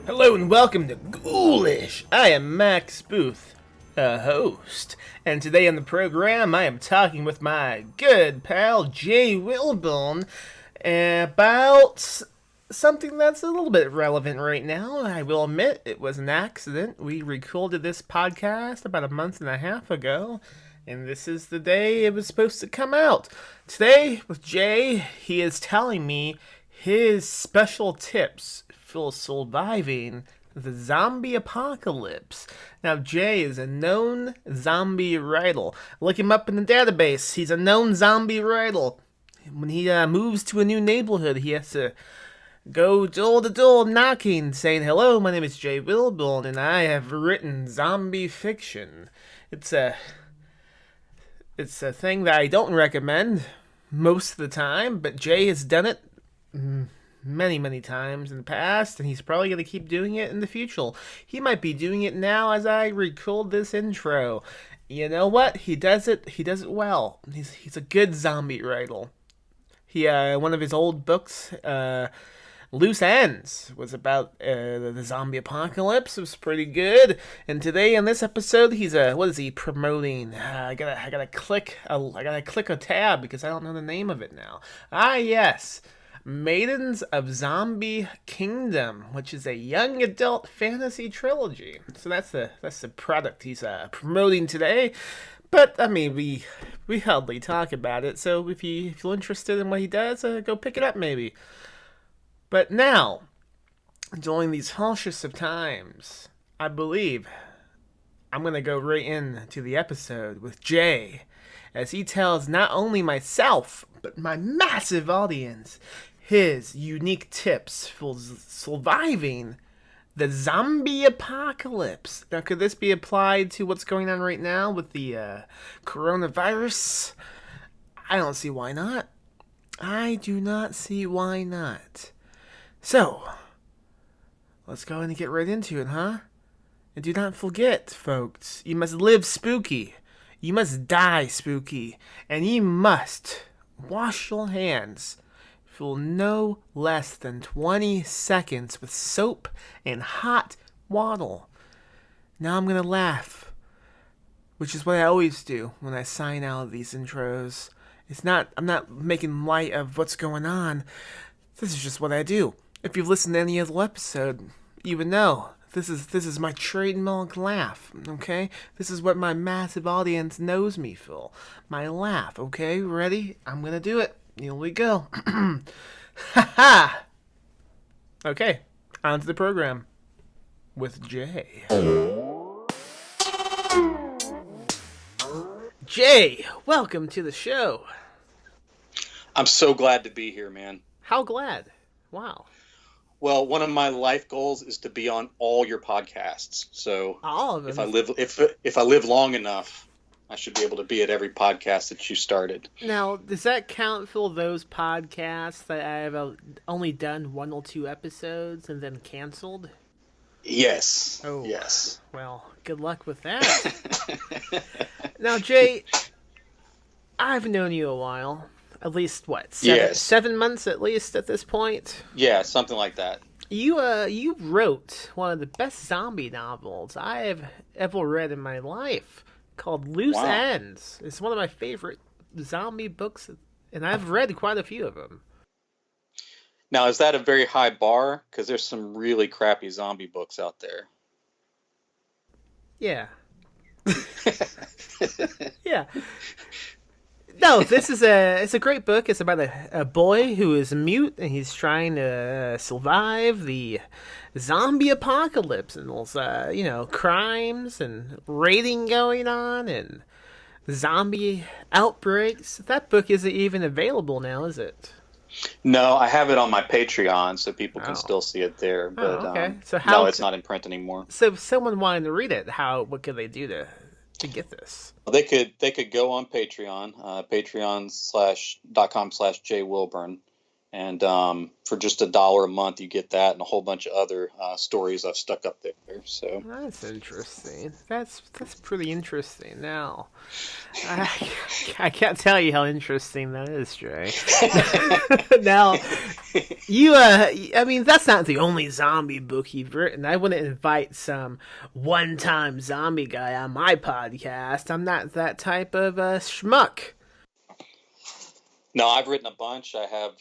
Hello and welcome to Ghoulish. I am Max Booth, a host, and today on the program I am talking with my good pal Jay Wilburn about something that's a little bit relevant right now. I will admit it was an accident. We recorded this podcast about a month and a half ago, and this is the day it was supposed to come out. Today with Jay, he is telling me his special tips for surviving the zombie apocalypse. Now, Jay is a known zombie writer. Look him up in the database. He's a known zombie writer. When he moves to a new neighborhood, he has to go door to door knocking, saying, "Hello, my name is Jay Wilburn, and I have written zombie fiction." It's a thing that I don't recommend most of the time, but Jay has done it many times in the past, and he's probably going to keep doing it in the future. He might be doing it now as I record this intro. You know what? He does it well. He's a good zombie writer. He one of his old books, Loose Ends, was about the zombie apocalypse. It was pretty good. And today in this episode, he's what is he promoting? I gotta click a tab because I don't know the name of it now. Yes. Maidens of Zombie Kingdom, which is a young adult fantasy trilogy. So that's the product he's promoting today. But I mean, we hardly talk about it. So if you're interested in what he does, go pick it up maybe. But now, during these harshest of times, I believe I'm gonna go right into the episode with Jay, as he tells not only myself but my massive audience his unique tips for surviving the zombie apocalypse. Now, could this be applied to what's going on right now with the coronavirus? I don't see why not. I do not see why not. So, let's go ahead and get right into it, huh? And do not forget, folks, you must live spooky. You must die spooky. And you must wash your hands for no less than 20 seconds with soap and hot water. Now I'm gonna laugh, which is what I always do when I sign out of these intros. I'm not making light of what's going on. This is just what I do. If you've listened to any other episode, you would know this is my trademark laugh, okay? This is what my massive audience knows me for. My laugh, okay? Ready? I'm gonna do it. Here we go. Ha ha! Okay, on to the program with Jay. Jay, welcome to the show. I'm so glad to be here, man. How glad? Wow. Well, one of my life goals is to be on all your podcasts. So all of them. If I live long enough, I should be able to be at every podcast that you started. Now, does that count for those podcasts that I have only done 1 or 2 episodes and then canceled? Yes. Oh, yes. Well, good luck with that. Now, Jay, I've known you a while. At least, what, 7 months at least at this point? Yeah, something like that. You wrote one of the best zombie novels I have ever read in my life, called Loose Ends. It's one of my favorite zombie books, and I've read quite a few of them. Now, is that a very high bar? Because there's some really crappy zombie books out there. Yeah. Yeah. No, this is it's a great book. It's about a boy who is mute and he's trying to survive the zombie apocalypse, and there's crimes and raiding going on and zombie outbreaks. That book isn't even available now, is it? No, I have it on my Patreon, so people can Oh. still see it there. But Okay. So no, it's not in print anymore. so if someone wanted to read it, what could they do to get this? They could go on Patreon, patreon.com/J Wilburn, and for just $1 a month, you get that and a whole bunch of other stories I've stuck up there. So That's interesting. That's pretty interesting. Now, I, I can't tell you how interesting that is, Jay. Now, I mean, that's not the only zombie book you've written. I wouldn't invite some one-time zombie guy on my podcast. I'm not that type of schmuck. no, I've written a bunch. I have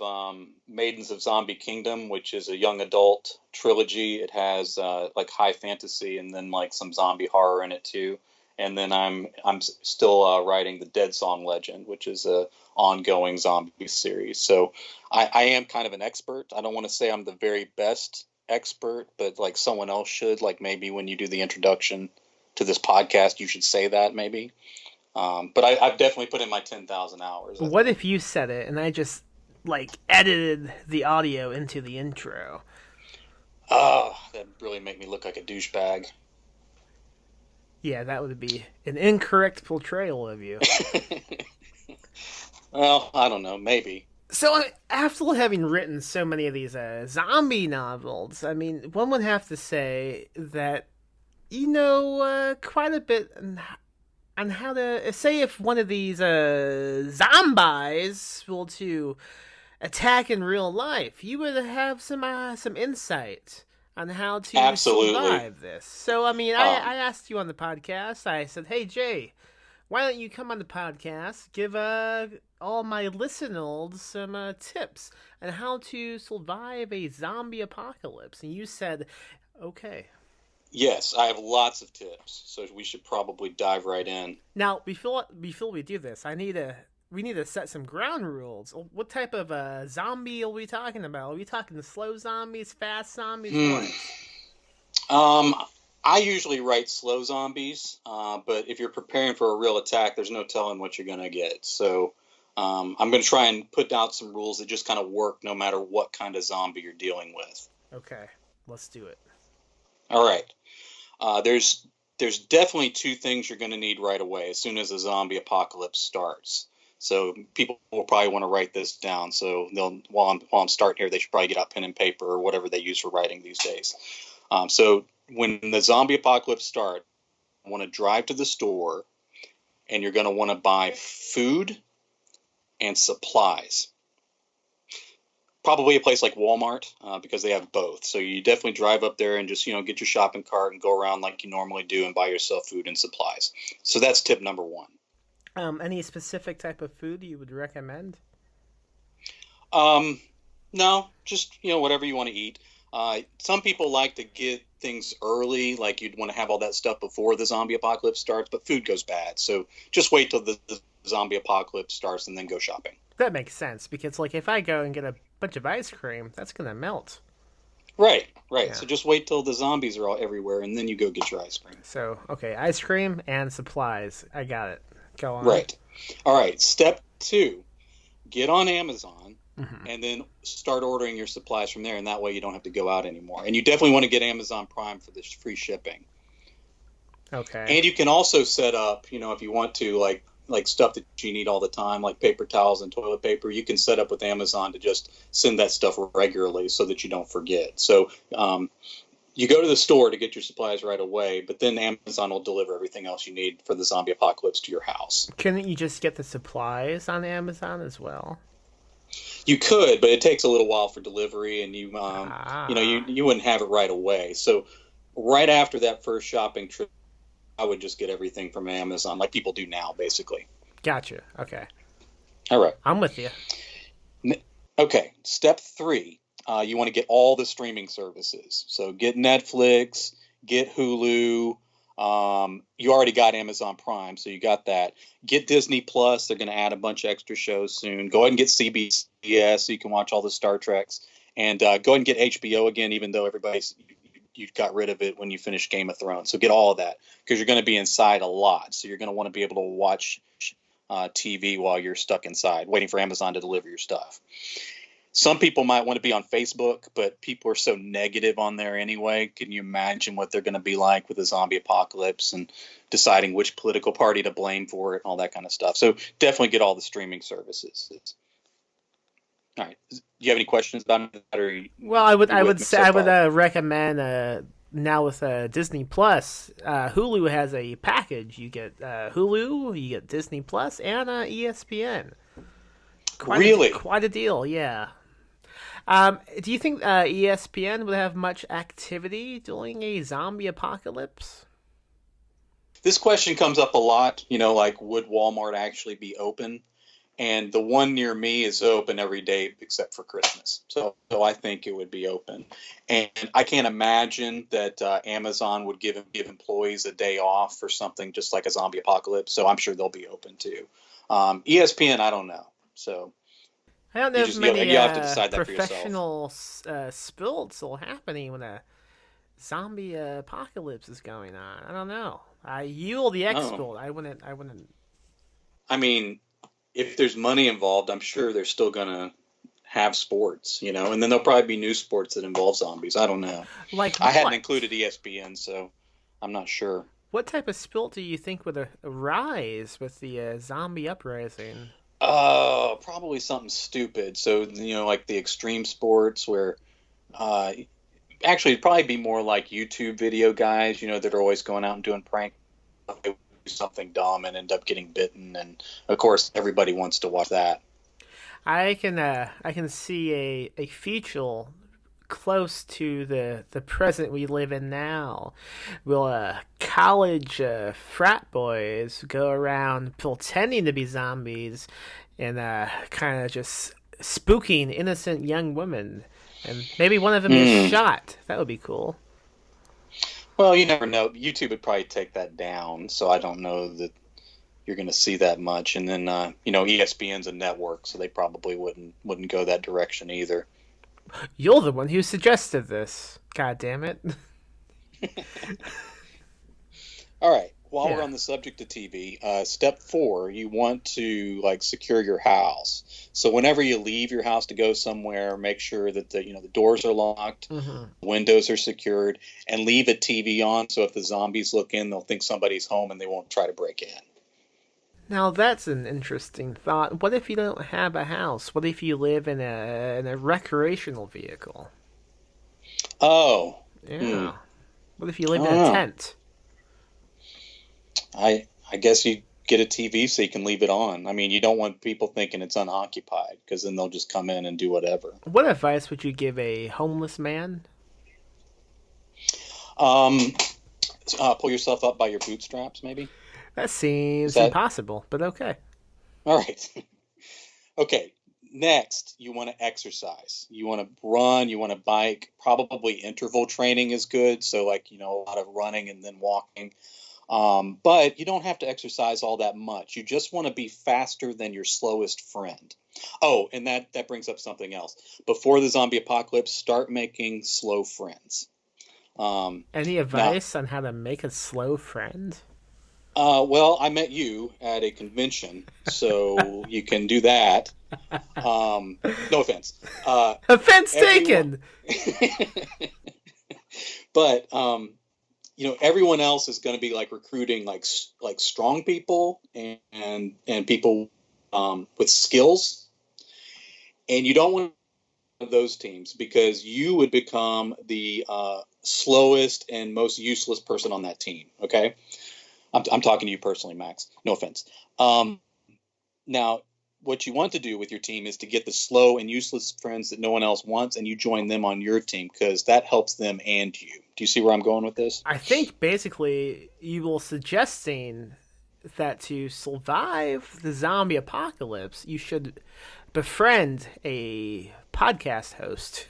Maidens of Zombie Kingdom, which is a young adult trilogy. It has like high fantasy and then like some zombie horror in it too. And then I'm still writing the Dead Song Legend, which is a ongoing zombie series. So I am kind of an expert. I don't want to say I'm the very best expert, but like someone else should. Like maybe when you do the introduction to this podcast, you should say that maybe. But I've definitely put in my 10,000 hours. I What think. if you said it and I just like edited the audio into the intro? Oh, that really make me look like a douchebag. Yeah, that would be an incorrect portrayal of you. Well, I don't know. Maybe. So, after having written so many of these zombie novels, I mean, one would have to say that you know quite a bit on how to say if one of these zombies will to attack in real life. You would have some insight on how to Absolutely. survive this. So, I mean, I Um, asked you on the podcast. I said, "Hey, Jay, why don't you come on the podcast? Give all my listeners some tips on how to survive a zombie apocalypse." And you said, "Okay." yes, I have lots of tips, so we should probably dive right in. Now, before we do this, we need to set some ground rules. What type of zombie are we talking about? Are we talking the slow zombies, fast zombies, Hmm. what? Um, I usually write slow zombies, but if you're preparing for a real attack, there's no telling what you're going to get. So I'm going to try and put out some rules that just kind of work no matter what kind of zombie you're dealing with. Okay, let's do it. All right. There's definitely two things you're going to need right away as soon as the zombie apocalypse starts. So people will probably want to write this down. So they'll while I'm starting here, they should probably get out pen and paper or whatever they use for writing these days. So when the zombie apocalypse starts, you want to drive to the store and you're going to want to buy food and supplies. Probably a place like Walmart because they have both. So you definitely drive up there and just get your shopping cart and go around like you normally do and buy yourself food and supplies. So that's tip number one. Any specific type of food you would recommend? Um, no, just whatever you want to eat. Some people like to get things early, like you'd want to have all that stuff before the zombie apocalypse starts, but food goes bad. So just wait till the zombie apocalypse starts and then go shopping. That makes sense because, like, if I go and get a bunch of ice cream, that's gonna melt. Right, right. Yeah. So just wait till the zombies are all everywhere and then you go get your ice cream. So, okay, ice cream and supplies. I got it. Go on. Right. All right. Step two, get on Amazon Hmm. and then start ordering your supplies from there. And that way you don't have to go out anymore. And you definitely want to get Amazon Prime for this free shipping. Okay. And you can also set up, if you want to, like stuff that you need all the time, like paper towels and toilet paper, you can set up with Amazon to just send that stuff regularly so that you don't forget. So you go to the store to get your supplies right away, but then Amazon will deliver everything else you need for the zombie apocalypse to your house. Couldn't you just get the supplies on Amazon as well? You could, but it takes a little while for delivery, and Ah, you wouldn't have it right away. So right after that first shopping trip, I would just get everything from Amazon, like people do now, basically. gotcha. Okay, All right. I'm with you. Okay. Step three, you want to get all the streaming services. So get Netflix, get Hulu, You already got Amazon Prime, so you got that. Get Disney Plus. They're going to add a bunch of extra shows soon. Go ahead and get CBS so you can watch all the Star Treks. And go ahead and get HBO again, even though you got rid of it when you finished Game of Thrones. So get all of that because you're going to be inside a lot. So you're going to want to be able to watch TV while you're stuck inside, waiting for Amazon to deliver your stuff. Some people might want to be on Facebook, but people are so negative on there anyway. Can you imagine what they're going to be like with the zombie apocalypse and deciding which political party to blame for it and all that kind of stuff? So definitely get all the streaming services. All right. Do you have any questions about that? Or Well, I would say so I would far? recommend now with Disney Plus, Hulu has a package. You get Hulu, you get Disney Plus, and ESPN. Really? Quite a deal, yeah. Do you think ESPN would have much activity during a zombie apocalypse? This question comes up a lot. Like, would Walmart actually be open? And the one near me is open every day except for Christmas. So I think it would be open. And I can't imagine that Amazon would give employees a day off for something just like a zombie apocalypse. So I'm sure they'll be open too. ESPN, I don't know. So I don't know if many you have to decide that for yourself. professional spills will happening when a zombie apocalypse is going on. I don't know. You the Oh, expert. I wouldn't. I wouldn't. I mean, if there's money involved, I'm sure they're still gonna have sports, and then there'll probably be new sports that involve zombies. I don't know. Like I hadn't what? included ESPN, so I'm not sure. What type of spill do you think would arise with the zombie uprising? Probably something stupid. So, like the extreme sports where, uh, actually it'd probably be more like YouTube video guys, that are always going out and doing prank. They do something dumb and end up getting bitten, and of course everybody wants to watch that. I can see a future close to the present we live in now. Will college frat boys go around pretending to be zombies and kind of just spooking innocent young women? And maybe one of them gets Hmm. shot. That would be cool. Well, you never know. YouTube would probably take that down, so I don't know that you're going to see that much. And then, ESPN's a network, so they probably wouldn't go that direction either. You're the one who suggested this. God damn it. All right. While we're Yeah. on the subject of TV, step 4, you want to like secure your house. So whenever you leave your house to go somewhere, make sure that the doors are locked, Hmm. windows are secured, and leave a TV on. So if the zombies look in, they'll think somebody's home and they won't try to break in. Now that's an interesting thought. What if you don't have a house? What if you live in a recreational vehicle? Oh, hmm. Yeah. What if you I lived don't in a know. tent? I guess you get a TV so you can leave it on. I mean, you don't want people thinking it's unoccupied because then they'll just come in and do whatever. What advice would you give a homeless man? Um, Pull yourself up by your bootstraps, maybe. That Is seems that impossible, but okay. all right? Okay. Next, you want to exercise. You want to run. You want to bike. Probably interval training is good. So, like, a lot of running and then walking. But you don't have to exercise all that much. You just want to be faster than your slowest friend. Oh, and that brings up something else. Before the zombie apocalypse, start making slow friends. Any Now, advice on how to make a slow friend? well, I met you at a convention, so you can do that. No offense. Offense Everyone, taken. but everyone else is going to be like recruiting like strong people and people with skills, and you don't want those teams because you would become the slowest and most useless person on that team. Okay, I'm talking to you personally, Max. No offense. Now, what you want to do with your team is to get the slow and useless friends that no one else wants, and you join them on your team because that helps them and you. Do you see where I'm going with this? I think basically you were suggesting that to survive the zombie apocalypse, you should befriend a podcast host.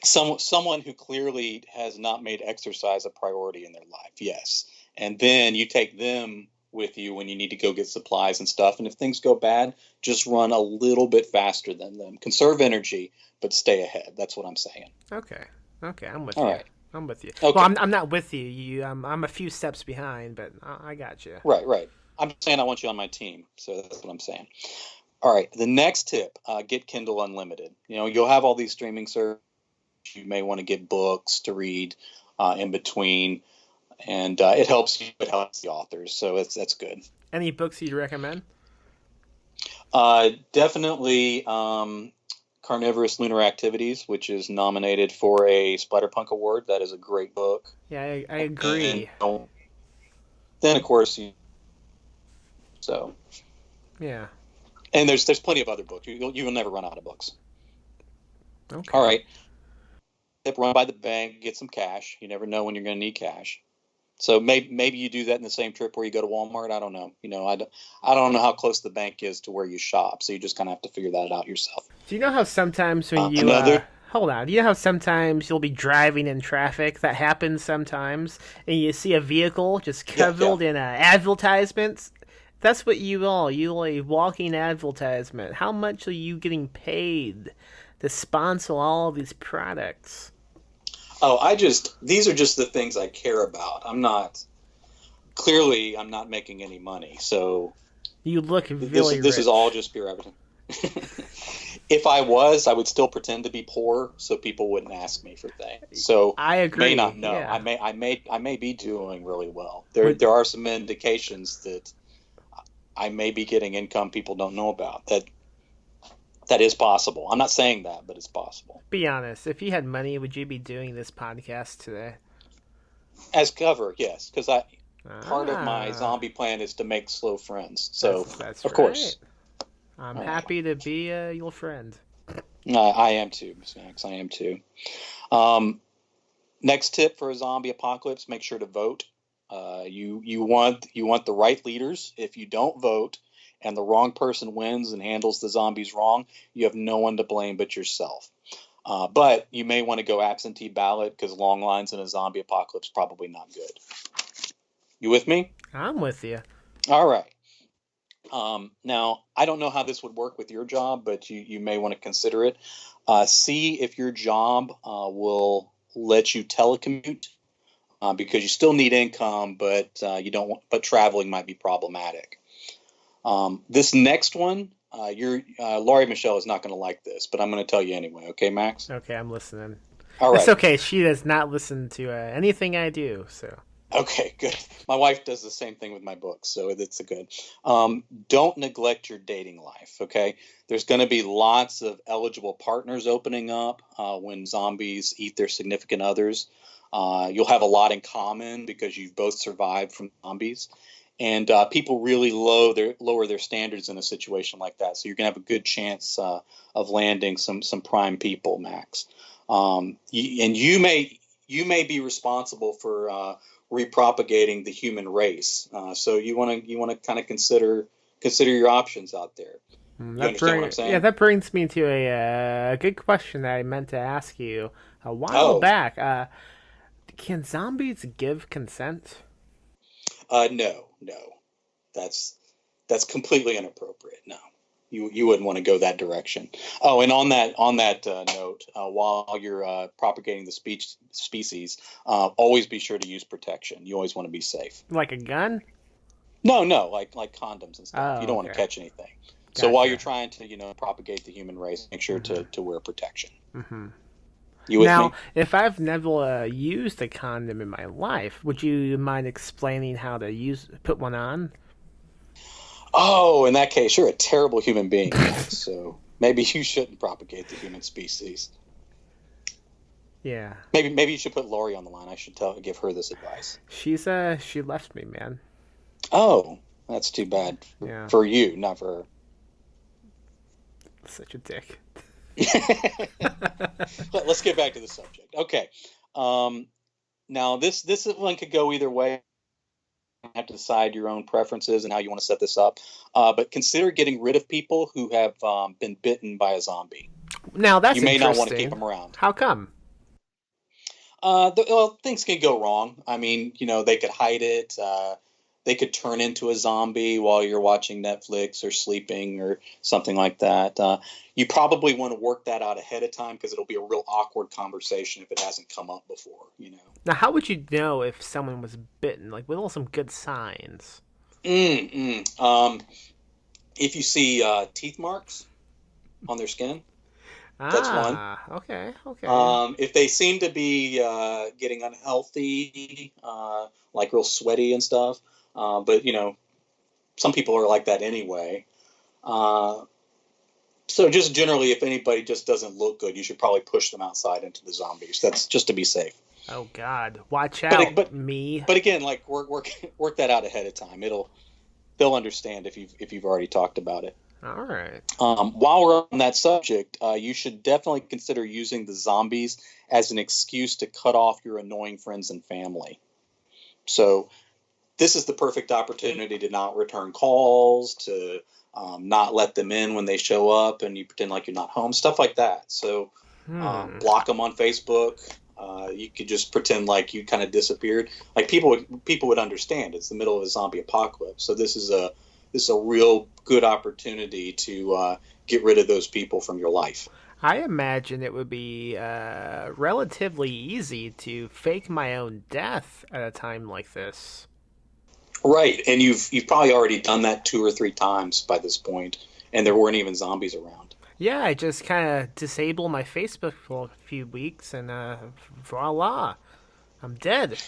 Someone who clearly has not made exercise a priority in their life, yes. And then you take them with you when you need to go get supplies and stuff. And if things go bad, just run a little bit faster than them. Conserve energy, but stay ahead. That's what I'm saying. Okay. Okay, I'm with All you. right. I'm with you. Well, Okay. I'm not with you. I'm a few steps behind, but I got you. Right, right. I'm saying I want you on my team. So that's what I'm saying. All right. The next tip, get Kindle Unlimited. You'll have all these streaming services. You may want to get books to read in between, and it helps you. It helps the authors, so that's good. Any books you'd recommend? Definitely Carnivorous Lunar Activities, which is nominated for a Splatterpunk Award. That is a great book. Yeah, I And agree. then, of course, so Yeah. and there's plenty of other books. You will never run out of books. All Okay. right. Run by the bank, get some cash. You never know when you're going to need cash. So maybe you do that in the same trip where you go to Walmart. I don't know. I don't know how close the bank is to where you shop. So you just kind of have to figure that out yourself. Do you know how sometimes when you Another. hold on, do you know how sometimes you'll be driving in traffic? That happens sometimes, and you see a vehicle just Yeah, yeah. covered in advertisements. That's what you are. You are a walking advertisement. How much are you getting paid to sponsor all these products? Oh, these are just the things I care about. I'm not making any money. So You look this really this is all rich. just pure advertising. If I was, I would still pretend to be poor so people wouldn't ask me for things. So I may not agree. know. Yeah. I may be doing really well. Would There are some indications that I may be getting income people don't know about. That is possible. I'm not saying that, but it's possible. be honest. If you had money, would you be doing this podcast today? As cover, yes, because I part of my Ah, zombie plan is to make slow friends. So, that's of right. course. I'm All right. happy to be your friend. I am too, Miss Max. I am too. Um, Next tip for a zombie apocalypse: make sure to vote. You want the right leaders. If you don't vote and the wrong person wins and handles the zombies wrong, you have no one to blame but yourself. But you may want to go absentee ballot because long lines in a zombie apocalypse probably not good. You with me? I'm with you. All right. Now, I don't know how this would work with your job, but you may want to consider it. See if your job will let you telecommute because you still need income, but you don't. But traveling might be problematic. This next one, your Laurie Michelle is not going to like this, but I'm going to tell you anyway. Okay, Max? Okay, I'm listening. All It's right. okay. She does not listen to anything I do. So Okay, good. My wife does the same thing with my books, so it's a good. Don't neglect your dating life, okay? There's going to be lots of eligible partners opening up when zombies eat their significant others. You'll have a lot in common because you've both survived from zombies. And people really lower their standards in a situation like that. So you're going to have a good chance of landing some prime people, Max. And you may be responsible for repropagating the human race. So you want to kind of consider your options out there. You understand what I'm yeah, saying? that brings me to a good question that I meant to ask you a while Oh, back. Can zombies give consent? no, no, that's that's completely inappropriate. No, you wouldn't want to go that direction. Oh, and on that note, while you're propagating the species, always be sure to use protection. You always want to be safe. Like a gun? No, no, like condoms and stuff. You Oh, don't want to okay. catch anything. So while you're Gotcha. trying to propagate the human race, make sure to wear protection. Hmm. You with Now, me? if I've never used a condom in my life, would you mind explaining how to put one on? Oh, in that case, you're a terrible human being, Max. So maybe you shouldn't propagate the human species. Yeah. Maybe you should put Lori on the line. I should give her this advice. She left me, man. Oh, that's too bad Yeah. for you, not for Such a dick. her. Let's get back to the subject. Okay. Um, Now this one could go either way. You have to decide your own preferences and how you want to set this up. But consider getting rid of people who have been bitten by a zombie. Now You that's may not want to keep interesting. them around. How come? Well, things can go wrong. I mean, they could hide it. They could turn into a zombie while you're watching Netflix or sleeping or something like that. You probably want to work that out ahead of time because it'll be a real awkward conversation if it hasn't come up before. Now, how would you know if someone was bitten? Like, with all some good signs. If you see teeth marks on their skin, that's one. Okay, okay. If they seem to be getting unhealthy, like real sweaty and stuff, but some people are like that anyway. Uh, so just generally, if anybody just doesn't look good, you should probably push them outside into the zombies. That's just to be safe. Oh God, watch But out, but me. but again, like work that out ahead of time. They'll understand if you've already talked about it. All right. While we're on that subject, you should definitely consider using the zombies as an excuse to cut off your annoying friends and family. So this is the perfect opportunity to not return calls, to not let them in when they show up and you pretend like you're not home, stuff like that. So Hmm. block them on Facebook. You could just pretend like you kind of disappeared. Like people would understand. It's the middle of a zombie apocalypse, so this is a real good opportunity to get rid of those people from your life. I imagine it would be relatively easy to fake my own death at a time like this. Right, and you've probably already done that 2 or 3 times by this point, and there weren't even zombies around. Yeah, I just kind of disable my Facebook for a few weeks, and voila, I'm dead.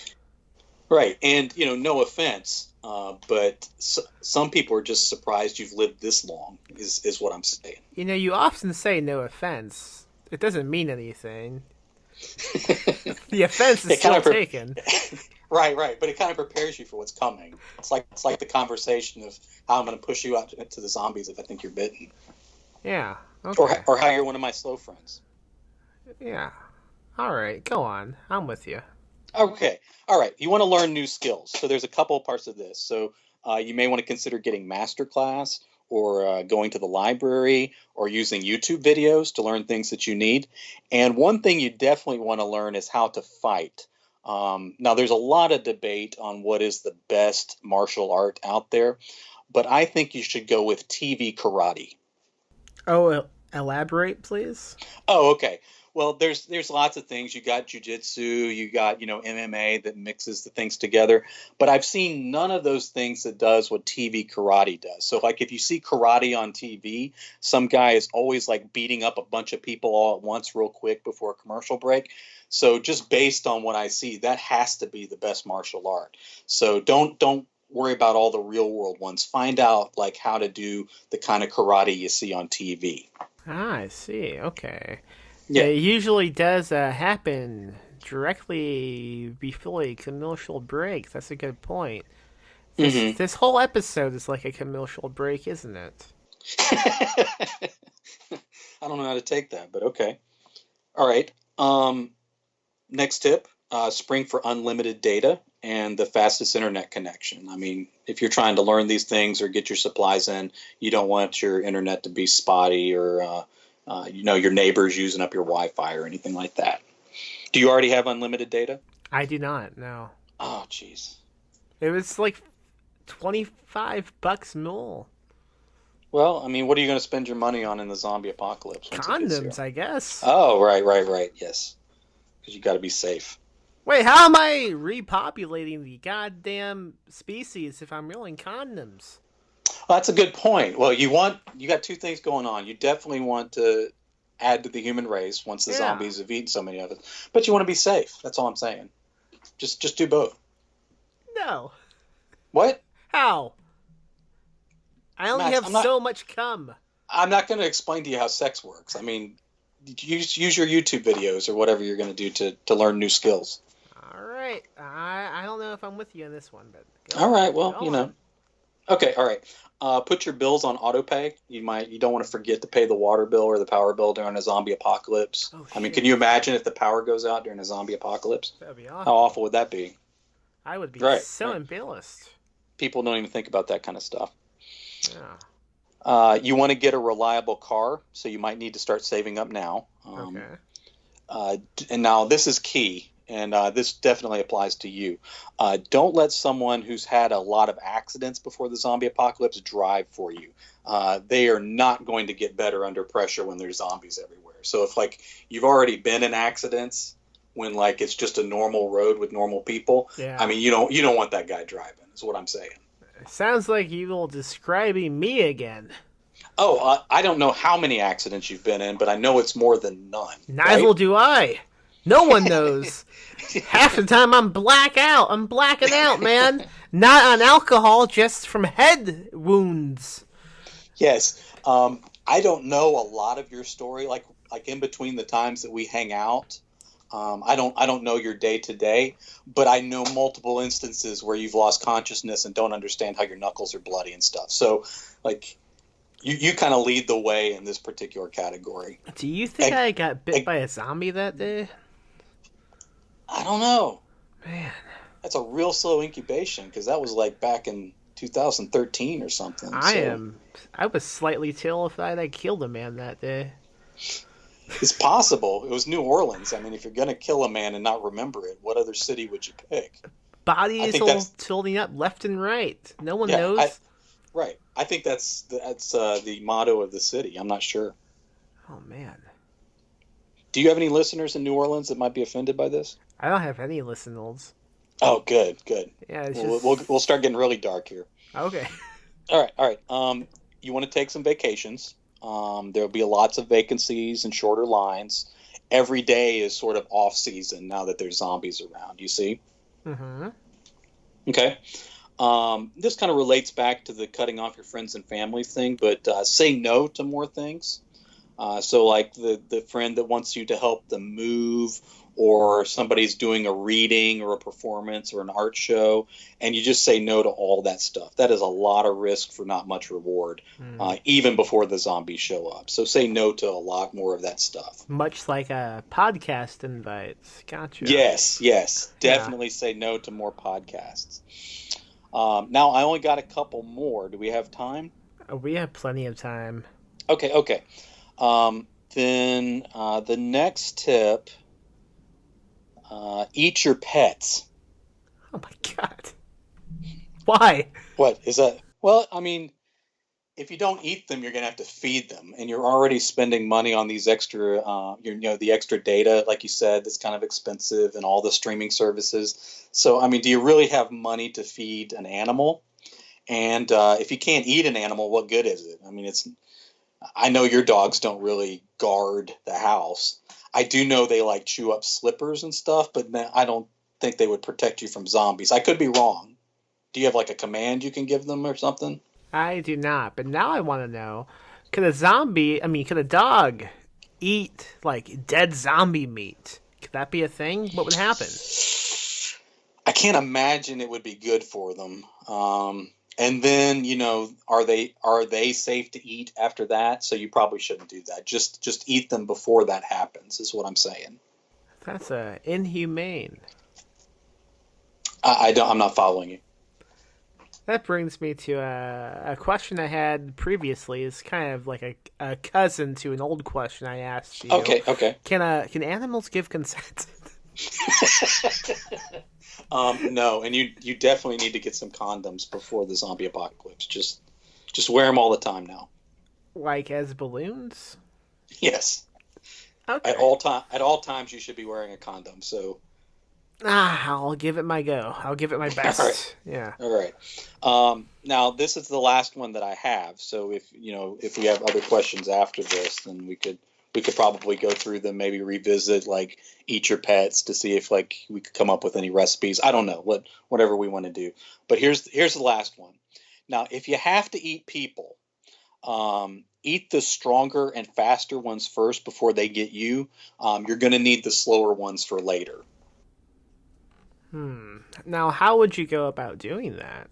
Right, and no offense, but some people are just surprised you've lived this long. Is what I'm saying. You often say no offense. It doesn't mean anything. The offense is It kind still of taken. right, but it kind of prepares you for what's coming. It's like the conversation of how I'm going to push you out to the zombies if I think you're bitten, Yeah. or Okay. or how you're one of my slow friends. Yeah. All right. Go on. I'm with you. Okay. All right. You want to learn new skills. So there's a couple of parts of this. So you may want to consider getting masterclass or going to the library or using YouTube videos to learn things that you need. And one thing you definitely want to learn is how to fight. Now, there's a lot of debate on what is the best martial art out there, but I think you should go with TV karate. Oh, elaborate, please. Oh, okay. Well, there's lots of things. You got jujitsu, you got MMA that mixes the things together. But I've seen none of those things that does what TV karate does. So, like if you see karate on TV, some guy is always like beating up a bunch of people all at once, real quick before a commercial break. So, just based on what I see, that has to be the best martial art. So, don't worry about all the real world ones. Find out like how to do the kind of karate you see on TV. Ah, I see. Okay. Yeah. It usually does happen directly before a commercial break. That's a good point. This hmm this whole episode is like a commercial break, isn't it? I don't know how to take that, but okay. All right. Next tip: spring for unlimited data and the fastest internet connection. I mean, if you're trying to learn these things or get your supplies in, you don't want your internet to be spotty or your neighbors using up your Wi-Fi or anything like that. Do you already have unlimited data? I do not know. Oh, jeez. It was like $25 more. Well, I mean, what are you going to spend your money on in the zombie apocalypse once it gets here? Condoms, I guess. Oh, right. Yes, because you got to be safe. Wait, how am I repopulating the goddamn species if I'm rolling condoms? Well, that's a good point. Well, you got two things going on. You definitely want to add to the human race once the Yeah. zombies have eaten so many of us, but you want to be safe. That's all I'm saying. Just do both. No. What? How? I only Max, have so much cum. I'm not going to explain to you how sex works. I mean, use your YouTube videos or whatever you're going to do to learn new skills. All right. I don't know if I'm with you on this one, but go All on. right. Well, Go on. Okay. All right. Put your bills on auto pay. You don't want to forget to pay the water bill or the power bill during a zombie apocalypse. Oh, I mean, shit. can you imagine if the power goes out during a zombie apocalypse? That would be How awful. awful would that be? I would be Right. so embarrassed. People don't even think about that kind of stuff. Yeah. You want to get a reliable car, so you might need to start saving up now. Okay. And now this is key. and this definitely applies to you. Don't let someone who's had a lot of accidents before the zombie apocalypse drive for you. They are not going to get better under pressure when there's zombies everywhere. So if like you've already been in accidents when like it's just a normal road with normal people, I Yeah. mean you don't want that guy driving. Is what I'm saying. Sounds like you will describing me again. Oh, I don't know how many accidents you've been in, but I know it's more than none, Neither right? do I. No one knows. Half the time I'm black out. I'm blacking out, man. Not on alcohol, just from head wounds. Yes. I don't know a lot of your story, like in between the times that we hang out. I don't know your day to day, but I know multiple instances where you've lost consciousness and don't understand how your knuckles are bloody and stuff. So, like, you kind of lead the way in this particular category. Do you think I, I got bit I, by a zombie that day? I don't know. Man, That's a real slow incubation because that was like back in 2013 or something. I So am. I was slightly terrified I killed a man that day. it's possible. It was New Orleans. I mean, if you're going to kill a man and not remember it, what other city would you pick? I Bodies think all that's tilting up left and right. No one yeah. knows. Right. I think that's the motto of the city. I'm not sure. Oh man, Do you have any listeners in New Orleans that might be offended by this? I don't have any listeners. Oh, good, good. Yeah, it's We'll just start getting really dark here. okay. All right, all right. You want to take some vacations? There'll be lots of vacancies and shorter lines. Every day is sort of off season now that there's zombies around. You see? Mm-hmm. Okay. This kind of relates back to the cutting off your friends and family thing, but say no to more things. So, like the friend that wants you to help them move, or somebody's doing a reading or a performance or an art show, and you just say no to all that stuff. That is a lot of risk for not much reward, Mm. even before the zombies show up. So, say no to a lot more of that stuff. Much like a podcast invites. Gotcha. Yes, yes, Yeah. definitely say no to more podcasts. Now, I only got a couple more. Do we have time? We have plenty of time. Okay, okay. Then the next tip, eat your pets. Oh my god. Why? What is that? Well, I mean, if you don't eat them, you're gonna have to feed them, and you're already spending money on these extra, the extra data, like you said, that's kind of expensive, and all the streaming services. So, I mean, do you really have money to feed an animal? And if you can't eat an animal, what good is it? I mean, it's. I know your dogs don't really guard the house. I do know they like chew up slippers and stuff, but I don't think they would protect you from zombies. I could be wrong. Do you have like a command you can give them or something? I do not. But now I want to know: could a dog eat like dead zombie meat? Could that be a thing? What would happen? I can't imagine it would be good for them. And then, are they safe to eat after that? So you probably shouldn't do that. Just eat them before that happens, is what I'm saying. That's inhumane. I don't. I'm not following you. That brings me to a question I had previously. It's kind of like a cousin to an old question I asked you. Okay. Okay. Can animals give consent? No, and you definitely need to get some condoms before the zombie apocalypse. Just wear them all the time now. Like as balloons? Yes, Okay. at all times you should be wearing a condom. So I'll give it my go. I'll give it my all right, best. Yeah. all right. Now this is the last one that I have. So if we have other questions after this, then we could probably go through them, maybe revisit like eat your pets to see if like we could come up with any recipes. I don't know, whatever we want to do. But here's the last one. Now, if you have to eat people, eat the stronger and faster ones first before they get you. You're going to need the slower ones for later. Now, how would you go about doing that?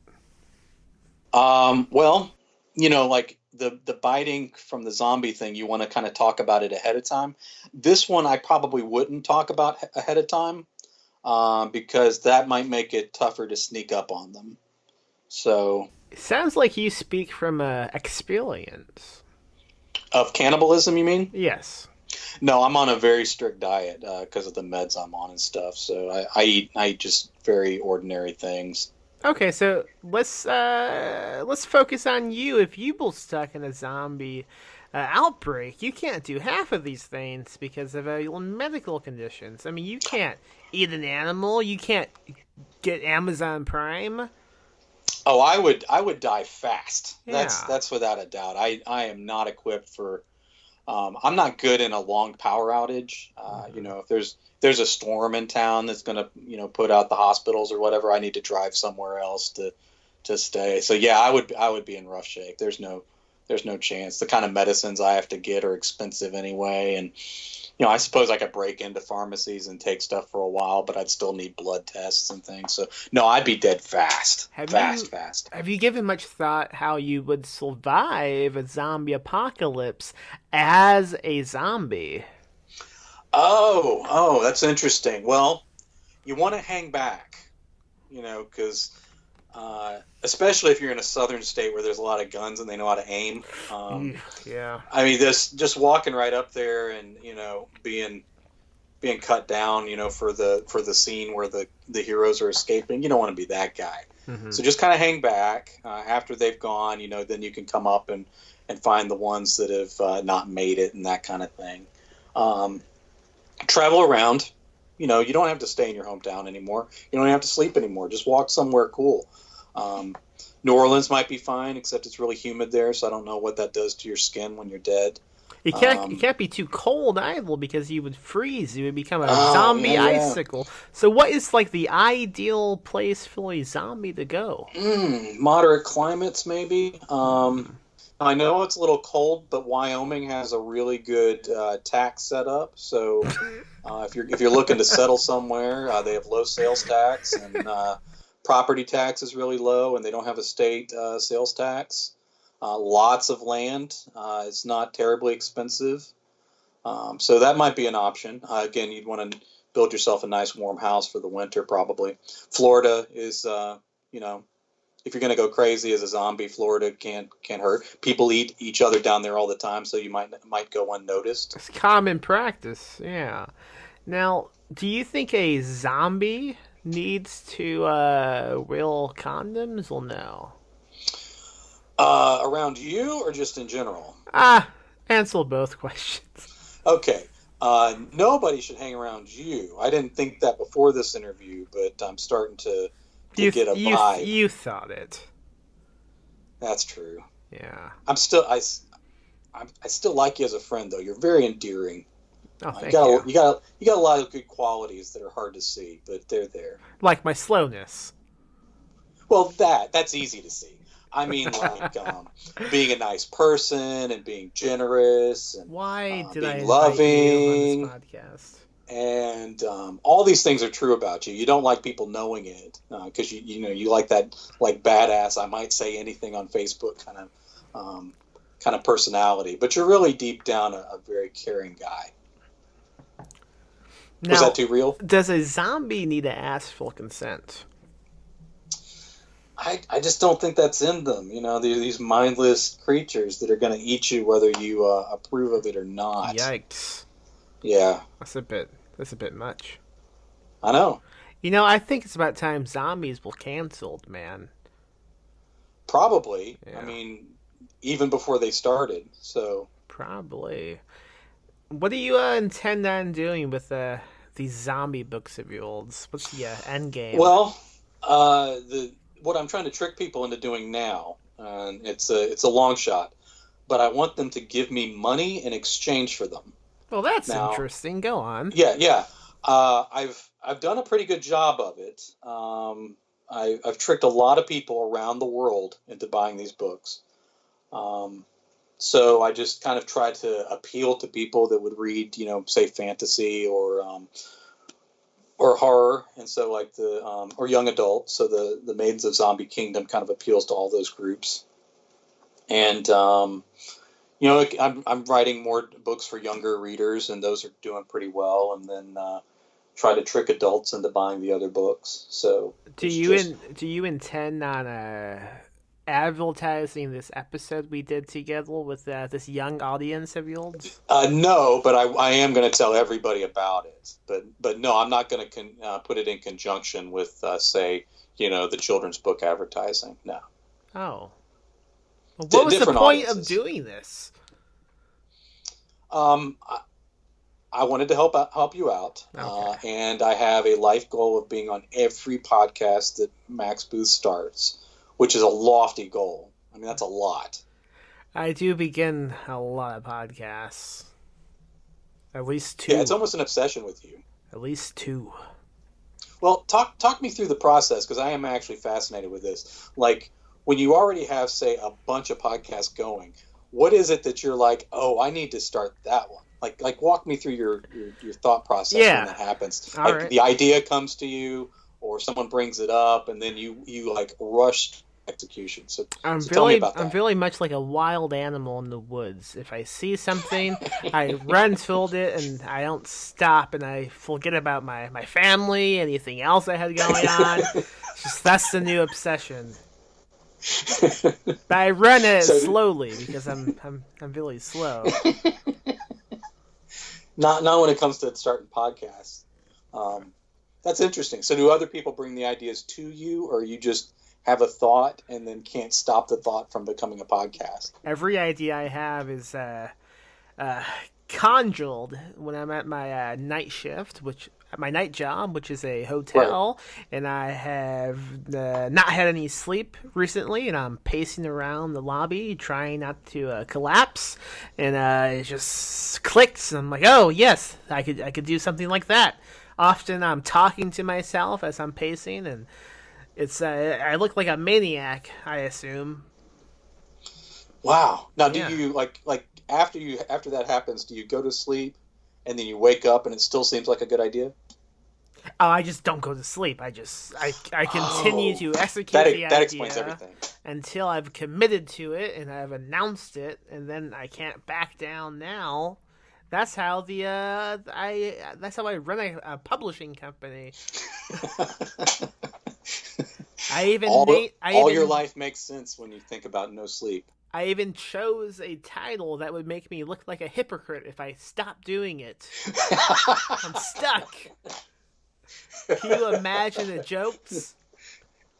Well, like the biting from the zombie thing, you want to kind of talk about it ahead of time. This one I probably wouldn't talk about ahead of time, because that might make it tougher to sneak up on them. So, It sounds like you speak from experience. of cannibalism, you mean? Yes. No, I'm on a very strict diet because of the meds I'm on and stuff. So I eat just very ordinary things. Okay, so let's focus on you. If you were stuck in a zombie outbreak, you can't do half of these things because of your medical conditions. I mean, you can't eat an animal. You can't get Amazon Prime. Oh, I would die fast. That's Yeah. that's without a doubt. I am not equipped for. I'm not good in a long power outage. Hmm. If there's a storm in town that's going to put out the hospitals or whatever, I need to drive somewhere else to stay. So yeah, I would be in rough shape. There's no chance. The kind of medicines I have to get are expensive anyway, and I suppose I could break into pharmacies and take stuff for a while, but I'd still need blood tests and things. So no, I'd be dead fast, Have fast, you fast. have you given much thought how you would survive a zombie apocalypse as a zombie? Oh, that's interesting. Well, you want to hang back, because especially if you're in a southern state where there's a lot of guns and they know how to aim. Yeah. I mean, this just walking right up there and being cut down, for the scene where the heroes are escaping. You don't want to be that guy. Hmm. So just kind of hang back. After they've gone, then you can come up and find the ones that have not made it and that kind of thing. Um, Travel around. You don't have to stay in your hometown anymore. You don't have to sleep anymore. Just walk somewhere cool. Um, New Orleans might be fine, except it's really humid there, so I don't know what that does to your skin when you're dead. It Um, can't be too cold either because you would freeze. You would become a oh yeah, zombie yeah. icicle. So what is like the ideal place for a zombie to go? Moderate climates maybe. Hmm. I know it's a little cold, but Wyoming has a really good tax setup. So if you're looking to settle somewhere, they have low sales tax and property tax is really low, and they don't have a state sales tax. Lots of land. It's not terribly expensive, so that might be an option. Again, you'd want to build yourself a nice warm house for the winter, probably. Florida is, if you're going to go crazy as a zombie, Florida can't hurt. People eat each other down there all the time, so you might go unnoticed. It's common practice. Yeah. Now, do you think a zombie needs to wear condoms or no? Around you or just in general? Ah, answer both questions. Okay. Nobody should hang around you. I didn't think that before this interview, but I'm starting to get a vibe. You thought it. That's true. Yeah. I'm still I still like you as a friend though. You're very endearing. Oh, You thank you. got you got a lot of good qualities that are hard to see, but they're there. Like my slowness. Well, that's easy to see. I mean, like being a nice person and being generous and Why did I being invite you on this loving, podcast? and all these things are true about you. You don't like people knowing it because you like that like badass. I might say anything on Facebook kind of personality, but you're really deep down a very caring guy. Was that Now, too real? does a zombie need to ask for consent? I just don't think that's in them. They're these mindless creatures that are going to eat you whether you approve of it or not. Yikes. Yeah, That's a bit much. I know. I think it's about time zombies were canceled, man. Probably. I Yeah, mean, even before they started. So, probably. What do you intend on doing with these zombie books of yours? What's the end game? well, the what I'm trying to trick people into doing now, and it's a long shot, but I want them to give me money in exchange for them. Well, that's Now, interesting. Go on. yeah, yeah. I've done a pretty good job of it. I've tricked a lot of people around the world into buying these books. Um, so I just kind of try to appeal to people that would read, say fantasy or horror, and so like or young adult. So the Maidens of Zombie Kingdom kind of appeals to all those groups. And I'm writing more books for younger readers, and those are doing pretty well. And then try to trick adults into buying the other books. So it's just Do you intend on advertising this episode we did together with this young audience of yours? No, but I am going to tell everybody about it. But no, I'm not going to put it in conjunction with, say, the children's book advertising. No. Oh. Well, what was the point audiences. Of doing this? I wanted to help you out, okay. And I have a life goal of being on every podcast that Max Booth starts, which is a lofty goal. I mean, that's a lot. I do begin a lot of podcasts. At least 2. Yeah, it's almost an obsession with you. At least 2. Well, talk me through the process, because I am actually fascinated with this. Like, when you already have, say, a bunch of podcasts going, what is it that you're like, oh, I need to start that one? Like walk me through your thought process when that happens. All like right. The idea comes to you, or someone brings it up, and then you like rush execution. So tell me about that. I'm really much like a wild animal in the woods. If I see something, I run toward it, and I don't stop, and I forget about my family, anything else I had going on. That's the new obsession. But I run it slowly because I'm really slow. Not when it comes to starting podcasts. That's interesting. So do other people bring the ideas to you, or you just have a thought and then can't stop the thought from becoming a podcast? Every idea I have is conjured when I'm at my night shift, my night job, which is a hotel, right. And I have not had any sleep recently, and I'm pacing around the lobby trying not to collapse, and it just clicks, and I'm like, oh yes, I could do something like that. Often I'm talking to myself as I'm pacing, and it's I look like a maniac, I assume. Wow. Now, do you like after that happens, do you go to sleep and then you wake up and it still seems like a good idea? Oh, I just don't go to sleep. I continue to execute the idea. That explains everything. Until I've committed to it and I've announced it, and then I can't back down now. That's how that's how I run a publishing company. All your life makes sense when you think about no sleep. I even chose a title that would make me look like a hypocrite if I stopped doing it. I'm stuck. Can you imagine the jokes?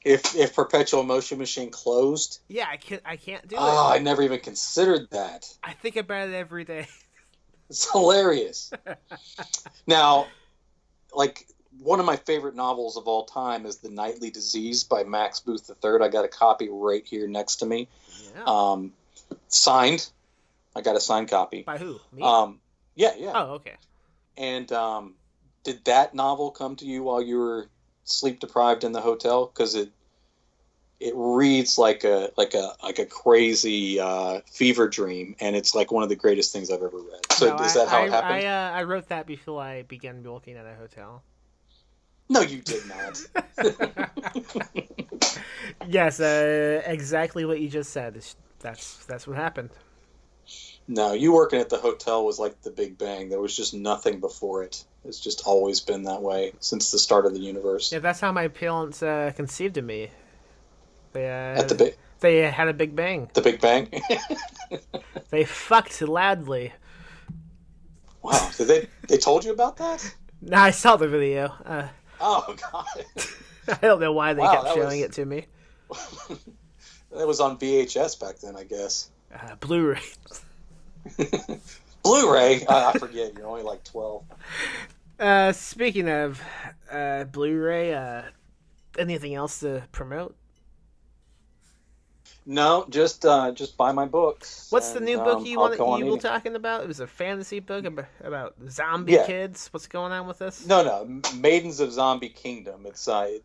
If Perpetual Motion Machine closed? Yeah, I can't do it. Oh, I never even considered that. I think about it every day. It's hilarious. Now, like, one of my favorite novels of all time is The Nightly Disease by Max Booth III. I got a copy right here next to me. Yeah. Signed. I got a signed copy. By who? Me? Yeah. Oh, okay. And did that novel come to you while you were sleep deprived in the hotel? Because it reads like a crazy fever dream, and it's like one of the greatest things I've ever read. So is that how it happened? I wrote that before I began working at a hotel. No, you did not. Yes, exactly what you just said. That's what happened. No, you working at the hotel was like the Big Bang. There was just nothing before it. It's just always been that way since the start of the universe. Yeah, that's how my parents conceived of me. They had a Big Bang. The Big Bang? They fucked loudly. Wow. Did they told you about that? No, I saw the video. Oh, God. I don't know why they kept showing it to me. That was on VHS back then, I guess. Blu-ray. Blu-ray? I forget. You're only like 12. Speaking of Blu-ray, anything else to promote? No, just buy my books. What's the new book you were talking about? It was a fantasy book about zombie kids. What's going on with this? No, Maidens of Zombie Kingdom. It's a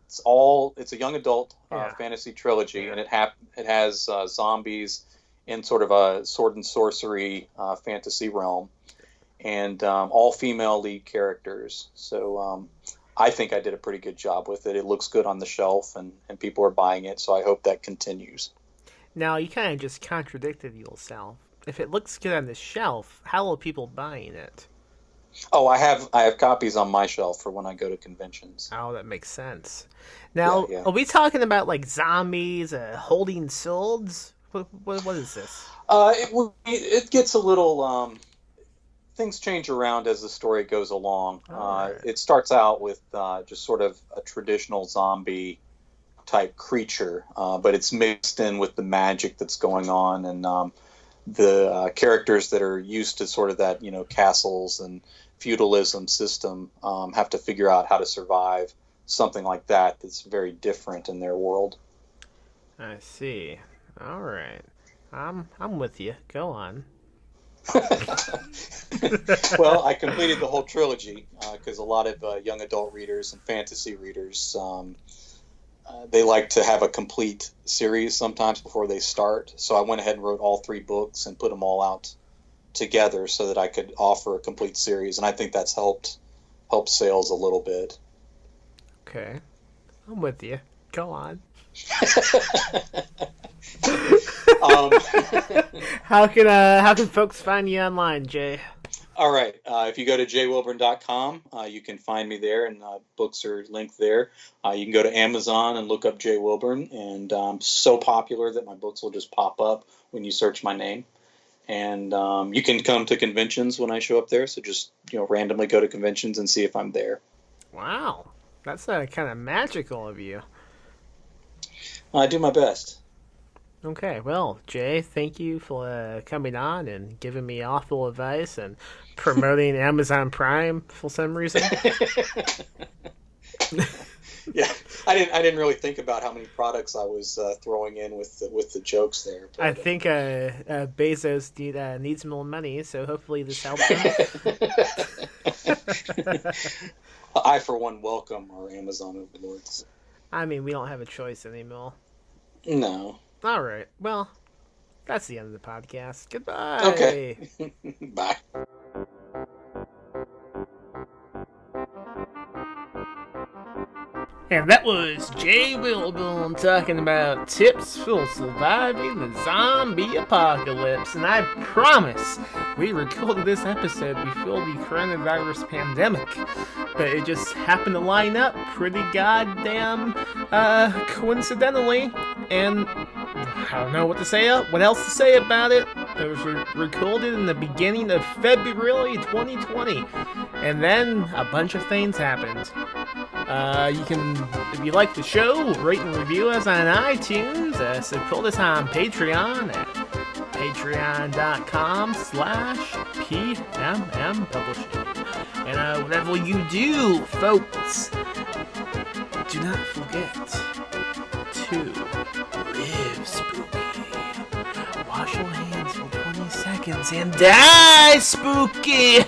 young adult fantasy trilogy, and it has zombies in sort of a sword and sorcery fantasy realm, and all female lead characters. So I think I did a pretty good job with it. It looks good on the shelf, and people are buying it. So I hope that continues. Now, you kind of just contradicted yourself. If it looks good on the shelf, how are people buying it? Oh, I have copies on my shelf for when I go to conventions. Oh, that makes sense. Yeah, Now, yeah. are we talking about like zombies holding swords? What is this? It gets a little things change around as the story goes along. All right. It starts out with just sort of a traditional zombie type creature, but it's mixed in with the magic that's going on, and the characters that are used to sort of that, castles and feudalism system, have to figure out how to survive something like that that's very different in their world. I see. All right. I'm with you. Go on. Well, I completed the whole trilogy because a lot of young adult readers and fantasy readers, they like to have a complete series sometimes before they start. So I went ahead and wrote all three books and put them all out together so that I could offer a complete series, and I think that's helped sales a little bit. Okay. I'm with you. Go on. um, How can folks find you online, Jay? all right, if you go to jwilburn.com, you can find me there, and books are linked there. You can go to Amazon and look up Jay Wilburn, and I'm so popular that my books will just pop up when you search my name. And you can come to conventions when I show up there. So just randomly go to conventions and see if I'm there. Wow. That's kind of magical of you. I do my best. Okay, well, Jay, thank you for coming on and giving me awful advice and promoting Amazon Prime for some reason. Yeah, I didn't really think about how many products I was throwing in with the jokes there. I But, think Bezos needs more money, so hopefully this helps him. I, for one, welcome our Amazon overlords. I mean, we don't have a choice anymore. No. All right, well, that's the end of the podcast. Okay. Goodbye. Bye. And that was Jay Wilburn talking about tips for surviving the zombie apocalypse. And I promise we recorded this episode before the coronavirus pandemic. But it just happened to line up pretty goddamn coincidentally. And I don't know what else to say about it. It was recorded in the beginning of February 2020. And then a bunch of things happened. You can, if you like the show, rate and review us on iTunes. Support us on Patreon at patreon.com/PMM Publishing. And whatever you do, folks, do not forget to live spooky. Wash your hands for 20 seconds and die spooky!